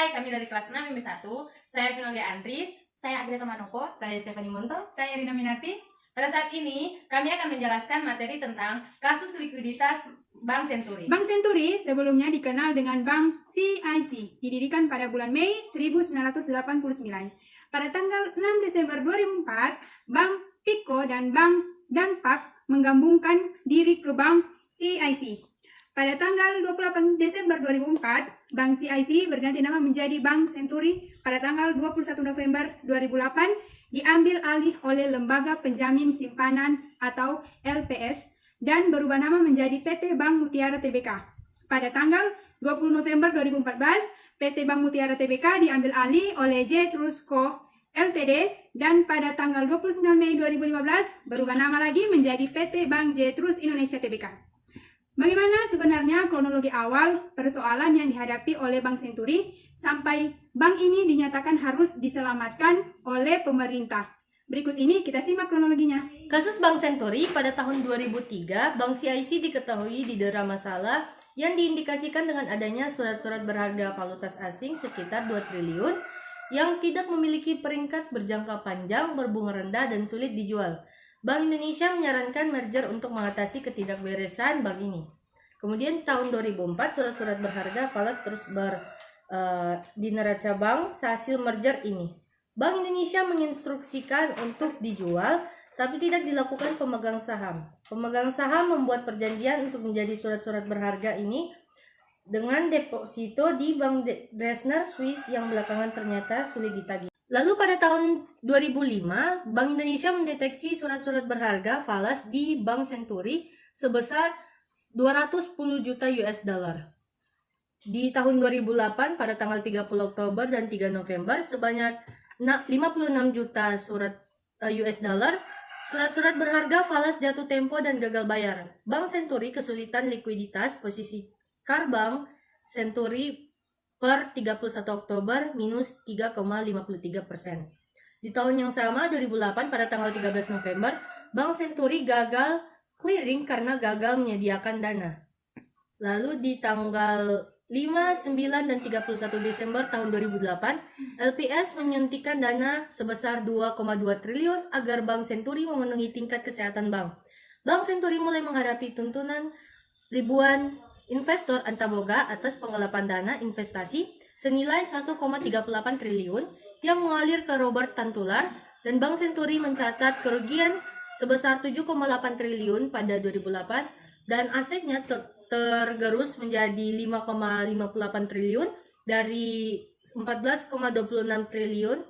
Hai, kami dari kelas 6 MB1. Saya Vinolia Andris. Saya Agreta Manoko. Saya Stephanie Monto. Saya Irina Minarti. Pada saat ini, kami akan menjelaskan materi tentang kasus likuiditas Bank Senturi. Bank Senturi sebelumnya dikenal dengan Bank CIC, didirikan pada bulan Mei 1989. Pada tanggal 6 Desember 2004, Bank Pico dan Bank Danpak menggabungkan diri ke Bank CIC. Pada tanggal 28 Desember 2004, Bank CIC berganti nama menjadi Bank Senturi. Pada tanggal 21 November 2008, diambil alih oleh Lembaga Penjamin Simpanan atau LPS dan berubah nama menjadi PT Bank Mutiara Tbk. Pada tanggal 20 November 2014, PT Bank Mutiara Tbk diambil alih oleh J. Trusco Ltd dan pada tanggal 29 Mei 2015 berubah nama lagi menjadi PT Bank J. Trus Indonesia Tbk. Bagaimana sebenarnya kronologi awal persoalan yang dihadapi oleh Bank Senturi sampai bank ini dinyatakan harus diselamatkan oleh pemerintah? Berikut ini kita simak kronologinya. Kasus Bank Senturi pada tahun 2003, Bank CIC diketahui didera masalah yang diindikasikan dengan adanya surat-surat berharga valutas asing sekitar 2 triliun yang tidak memiliki peringkat berjangka panjang, berbunga rendah, dan sulit dijual. Bank Indonesia menyarankan merger untuk mengatasi ketidakberesan bank ini. Kemudian tahun 2004 surat-surat berharga falas terus di neraca bank hasil merger ini. Bank Indonesia menginstruksikan untuk dijual, tapi tidak dilakukan pemegang saham. Pemegang saham membuat perjanjian untuk menjadi surat-surat berharga ini dengan deposito di Bank Dresdner Swiss yang belakangan ternyata sulit ditagih. Lalu pada tahun 2005, Bank Indonesia mendeteksi surat-surat berharga falas di Bank Senturi sebesar 210 juta US dollar. Di tahun 2008, pada tanggal 30 Oktober dan 3 November, sebanyak 56 juta surat US dollar, surat-surat berharga falas jatuh tempo dan gagal bayar. Bank Senturi kesulitan likuiditas, posisi CAR Bank Senturi per 31 Oktober minus 3,53%. Di tahun yang sama, 2008, pada tanggal 13 November, Bank Senturi gagal clearing karena gagal menyediakan dana. Lalu di tanggal 5, 9, dan 31 Desember tahun 2008, LPS menyuntikkan dana sebesar 2,2 triliun agar Bank Senturi memenuhi tingkat kesehatan bank. Bank Senturi mulai menghadapi tuntunan ribuan investor antaboga atas penggelapan dana investasi senilai 1,38 triliun yang mengalir ke Robert Tantular, dan Bank Senturi mencatat kerugian sebesar 7,8 triliun pada 2008 dan asetnya tergerus menjadi 5,58 triliun dari 14,26 triliun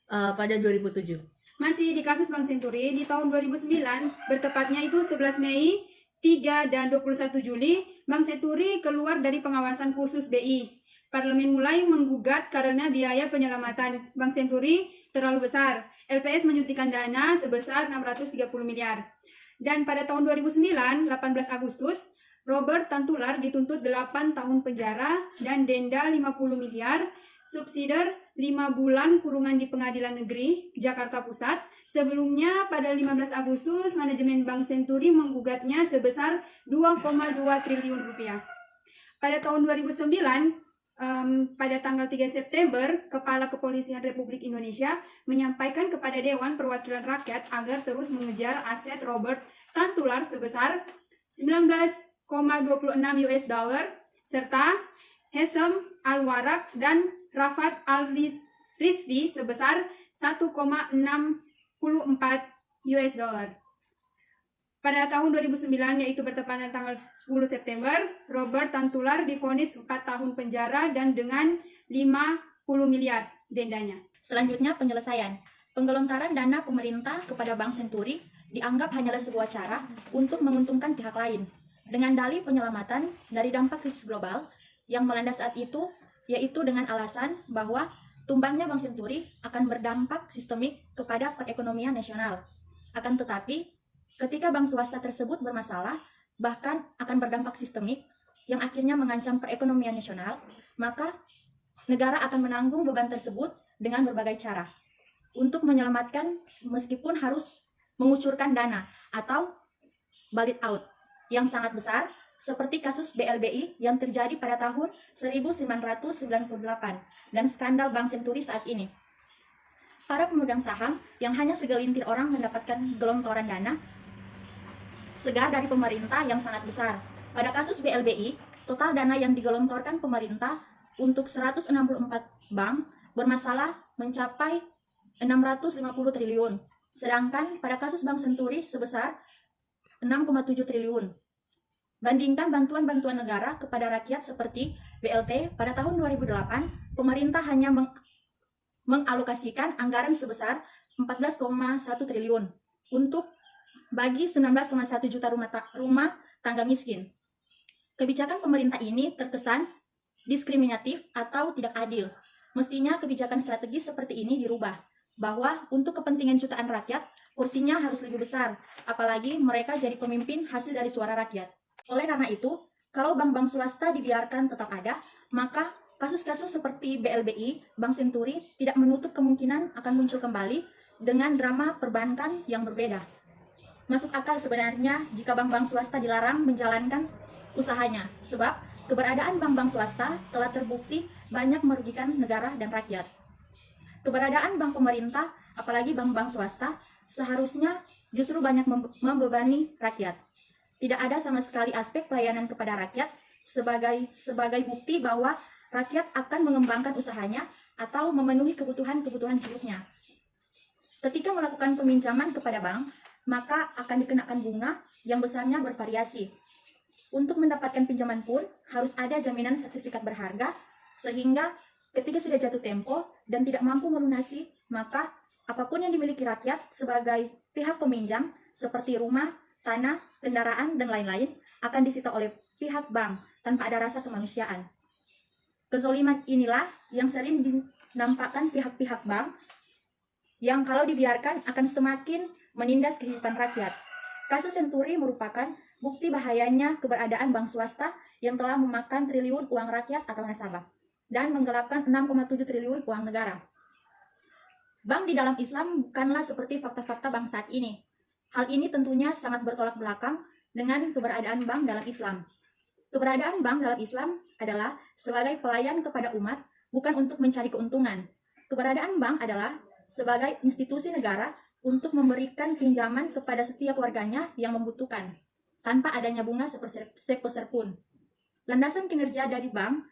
pada 2007. Masih di kasus Bank Senturi, di tahun 2009, bertepatnya itu 11 Mei, 3 dan 21 Juli, Bank Senturi keluar dari pengawasan khusus BI. Parlemen mulai menggugat karena biaya penyelamatan Bank Senturi terlalu besar. LPS menyuntikkan dana sebesar 630 miliar. Dan pada tahun 2009, 18 Agustus, Robert Tantular dituntut 8 tahun penjara dan denda 50 miliar, subsidiar 5 bulan kurungan di Pengadilan Negeri Jakarta Pusat. Sebelumnya pada 15 Agustus, manajemen Bank Senturi menggugatnya sebesar 2,2 triliun rupiah. Pada tahun 2009, pada tanggal 3 September, Kepala Kepolisian Republik Indonesia menyampaikan kepada Dewan Perwakilan Rakyat agar terus mengejar aset Robert Tantular sebesar 19,26 US dollar serta Hesam Al-Warak dan Rafat Al-Rizvi sebesar 1,64 US dollar. Pada tahun 2009, yaitu bertepatan tanggal 10 September, Robert Tantular divonis 4 tahun penjara dan dengan 50 miliar dendanya. Selanjutnya penyelesaian. Penggelontaran dana pemerintah kepada Bank Senturi dianggap hanyalah sebuah cara untuk menguntungkan pihak lain, dengan dalih penyelamatan dari dampak krisis global yang melanda saat itu, yaitu dengan alasan bahwa tumbangnya Bank Senturi akan berdampak sistemik kepada perekonomian nasional. Akan tetapi, ketika bank swasta tersebut bermasalah, bahkan akan berdampak sistemik yang akhirnya mengancam perekonomian nasional, maka negara akan menanggung beban tersebut dengan berbagai cara untuk menyelamatkan meskipun harus mengucurkan dana atau bailout yang sangat besar seperti kasus BLBI yang terjadi pada tahun 1998 dan skandal Bank Senturi saat ini. Para pemegang saham yang hanya segelintir orang mendapatkan gelontoran dana segar dari pemerintah yang sangat besar. Pada kasus BLBI, total dana yang digelontorkan pemerintah untuk 164 bank bermasalah mencapai 650 triliun. Sedangkan pada kasus Bank Senturi sebesar 6,7 triliun. Bandingkan bantuan-bantuan negara kepada rakyat seperti BLT pada tahun 2008, pemerintah hanya mengalokasikan anggaran sebesar 14,1 triliun untuk bagi 19,1 juta rumah tangga miskin. Kebijakan pemerintah ini terkesan diskriminatif atau tidak adil. Mestinya kebijakan strategis seperti ini dirubah, bahwa untuk kepentingan jutaan rakyat, kursinya harus lebih besar, apalagi mereka jadi pemimpin hasil dari suara rakyat. Oleh karena itu, kalau bank-bank swasta dibiarkan tetap ada, maka kasus-kasus seperti BLBI, Bank Senturi tidak menutup kemungkinan akan muncul kembali dengan drama perbankan yang berbeda. Masuk akal sebenarnya jika bank-bank swasta dilarang menjalankan usahanya, sebab keberadaan bank-bank swasta telah terbukti banyak merugikan negara dan rakyat. Keberadaan bank pemerintah, apalagi bank-bank swasta, seharusnya justru banyak membebani rakyat. Tidak ada sama sekali aspek pelayanan kepada rakyat sebagai bukti bahwa rakyat akan mengembangkan usahanya atau memenuhi kebutuhan-kebutuhan hidupnya. Ketika melakukan peminjaman kepada bank, maka akan dikenakan bunga yang besarnya bervariasi. Untuk mendapatkan pinjaman pun harus ada jaminan sertifikat berharga, sehingga ketika sudah jatuh tempo dan tidak mampu melunasi, maka apapun yang dimiliki rakyat sebagai pihak peminjam seperti rumah, tanah, kendaraan, dan lain-lain akan disita oleh pihak bank tanpa ada rasa kemanusiaan. Kezoliman inilah yang sering dinampakkan pihak-pihak bank yang kalau dibiarkan akan semakin menindas kehidupan rakyat. Kasus Senturi merupakan bukti bahayanya keberadaan bank swasta yang telah memakan triliun uang rakyat atau nasabah dan menggelapkan 6,7 triliun uang negara. Bank di dalam Islam bukanlah seperti fakta-fakta bank saat ini. Hal ini tentunya sangat bertolak belakang dengan keberadaan bank dalam Islam. Keberadaan bank dalam Islam adalah sebagai pelayan kepada umat, bukan untuk mencari keuntungan. Keberadaan bank adalah sebagai institusi negara untuk memberikan pinjaman kepada setiap warganya yang membutuhkan, tanpa adanya bunga sepeser pun. Landasan kinerja dari bank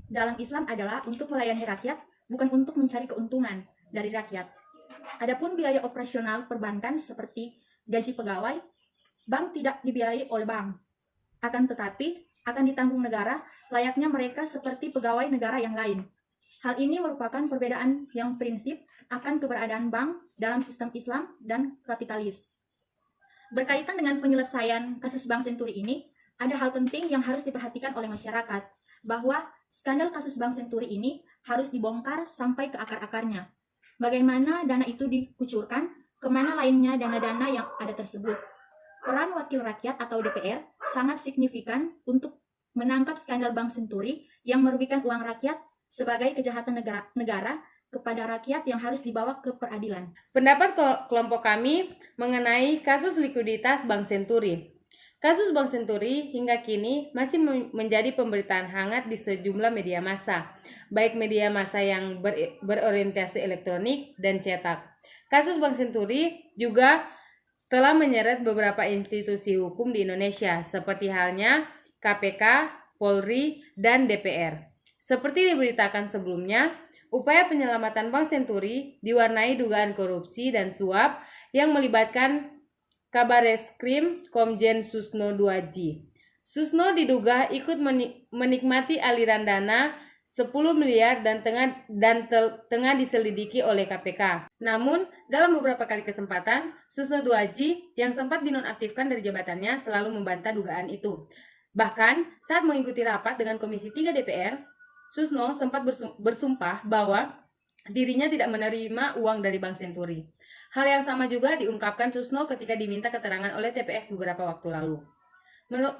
dalam Islam adalah untuk melayani rakyat, bukan untuk mencari keuntungan dari rakyat. Adapun biaya operasional perbankan seperti gaji pegawai, bank tidak dibiayai oleh bank. Akan tetapi, akan ditanggung negara layaknya mereka seperti pegawai negara yang lain. Hal ini merupakan perbedaan yang prinsip akan keberadaan bank dalam sistem Islam dan kapitalis. Berkaitan dengan penyelesaian kasus Bank Senturi ini, ada hal penting yang harus diperhatikan oleh masyarakat, bahwa skandal kasus Bank Senturi ini harus dibongkar sampai ke akar-akarnya. Bagaimana dana itu dikucurkan, kemana lainnya dana-dana yang ada tersebut. Peran wakil rakyat atau DPR sangat signifikan untuk menangkap skandal Bank Senturi yang merugikan uang rakyat sebagai kejahatan negara kepada rakyat yang harus dibawa ke peradilan. Pendapat kelompok kami mengenai kasus likuiditas Bank Senturi. Kasus Bank Senturi hingga kini masih menjadi pemberitaan hangat di sejumlah media massa, baik media massa yang berorientasi elektronik dan cetak. Kasus Bank Senturi juga telah menyeret beberapa institusi hukum di Indonesia, seperti halnya KPK, Polri, dan DPR. Seperti diberitakan sebelumnya, upaya penyelamatan Bank Senturi diwarnai dugaan korupsi dan suap yang melibatkan Kabareskrim Komjen Susno 2J. Susno diduga ikut menikmati aliran dana 10 miliar dan tengah diselidiki oleh KPK. Namun, dalam beberapa kali kesempatan, Susno 2J yang sempat dinonaktifkan dari jabatannya selalu membantah dugaan itu. Bahkan, saat mengikuti rapat dengan Komisi 3 DPR, Susno sempat bersumpah bahwa dirinya tidak menerima uang dari Bank Senturi. Hal yang sama juga diungkapkan Susno ketika diminta keterangan oleh TPF beberapa waktu lalu.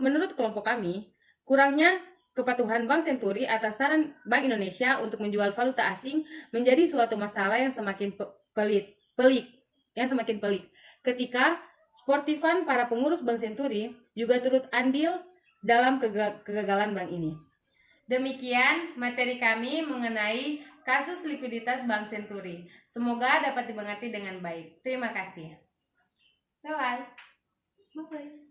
Menurut kelompok kami, kurangnya kepatuhan Bank Senturi atas saran Bank Indonesia untuk menjual valuta asing menjadi suatu masalah yang semakin pelik. Ketika sportifan para pengurus Bank Senturi juga turut andil dalam kegagalan bank ini. Demikian materi kami mengenai kasus likuiditas Bank Senturi. Semoga dapat dimengerti dengan baik. Terima kasih. Bye-bye. Bye-bye.